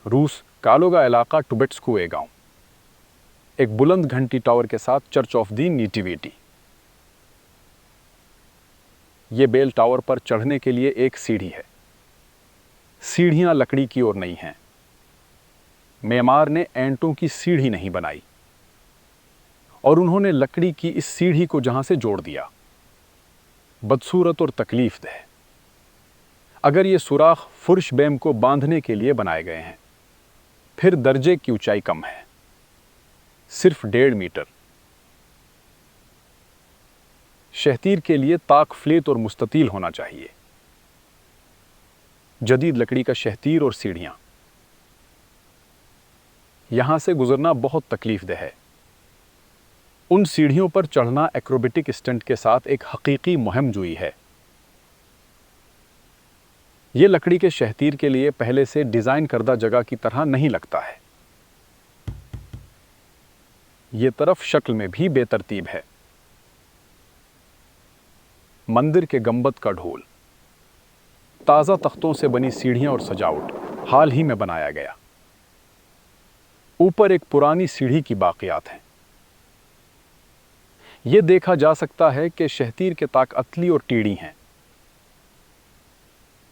روس کالوگا علاقہ ٹوبیٹسکوئے گاؤں، ایک بلند گھنٹی ٹاور کے ساتھ چرچ آف دی نیٹیویٹی۔ یہ بیل ٹاور پر چڑھنے کے لیے ایک سیڑھی ہے۔ سیڑھیاں لکڑی کی اور نہیں ہیں۔ معمار نے اینٹوں کی سیڑھی نہیں بنائی، اور انہوں نے لکڑی کی اس سیڑھی کو جہاں سے جوڑ دیا۔ بدصورت اور تکلیف دہ۔ اگر یہ سوراخ فرش بیم کو باندھنے کے لیے بنائے گئے ہیں، پھر درجے کی اونچائی کم ہے، صرف 1.5 میٹر۔ شہتیر کے لیے طاق فلیت اور مستطیل ہونا چاہیے۔ جدید لکڑی کا شہتیر اور سیڑھیاں۔ یہاں سے گزرنا بہت تکلیف دہ ہے۔ ان سیڑھیوں پر چڑھنا ایکروبیٹک اسٹنٹ کے ساتھ ایک حقیقی مہم جوئی ہے۔ یہ لکڑی کے شہتیر کے لیے پہلے سے ڈیزائن کردہ جگہ کی طرح نہیں لگتا ہے۔ یہ طرف شکل میں بھی بے ترتیب ہے۔ مندر کے گنبد کا ڈھول، تازہ تختوں سے بنی سیڑھیاں اور سجاوٹ حال ہی میں بنایا گیا۔ اوپر ایک پرانی سیڑھی کی باقیات ہیں۔ یہ دیکھا جا سکتا ہے کہ شہتیر کے طاق اتلی اور ٹیڑھی ہیں۔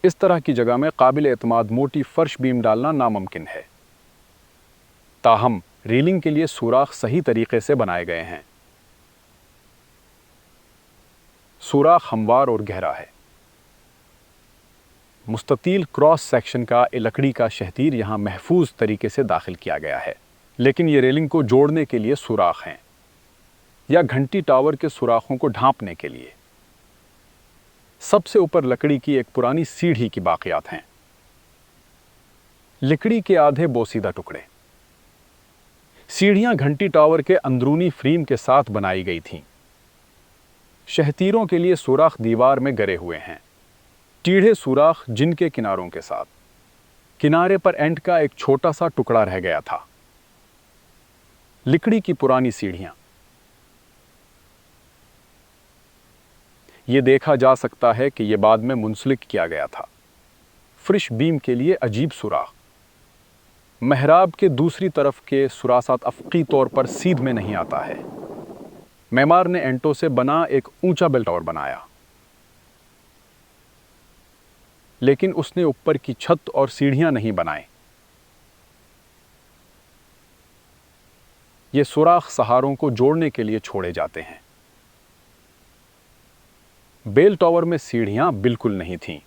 اس طرح کی جگہ میں قابل اعتماد موٹی فرش بیم ڈالنا ناممکن ہے۔ تاہم ریلنگ کے لیے سوراخ صحیح طریقے سے بنائے گئے ہیں۔ سوراخ ہموار اور گہرا ہے۔ مستطیل کراس سیکشن کا لکڑی کا شہتیر یہاں محفوظ طریقے سے داخل کیا گیا ہے، لیکن یہ ریلنگ کو جوڑنے کے لیے سوراخ ہیں، یا گھنٹی ٹاور کے سوراخوں کو ڈھانپنے کے لیے۔ سب سے اوپر لکڑی کی ایک پرانی سیڑھی کی باقیات ہیں۔ لکڑی کے آدھے بوسیدہ ٹکڑے۔ سیڑھیاں گھنٹی ٹاور کے اندرونی فریم کے ساتھ بنائی گئی تھیں۔ شہتیروں کے لیے سوراخ دیوار میں گرے ہوئے ہیں، ٹیڑھے سوراخ جن کے کناروں کے ساتھ۔ کنارے پر اینٹ کا ایک چھوٹا سا ٹکڑا رہ گیا تھا۔ لکڑی کی پرانی سیڑھیاں۔ یہ دیکھا جا سکتا ہے کہ یہ بعد میں منسلک کیا گیا تھا۔ فرش بیم کے لیے عجیب سوراخ۔ محراب کے دوسری طرف کے سراسات افقی طور پر سیدھ میں نہیں آتا ہے۔ معمار نے اینٹوں سے بنا ایک اونچا بیل ٹاور بنایا، لیکن اس نے اوپر کی چھت اور سیڑھیاں نہیں بنائیں۔ یہ سوراخ سہاروں کو جوڑنے کے لیے چھوڑے جاتے ہیں۔ بیل ٹاور میں سیڑھیاں بالکل نہیں تھیں۔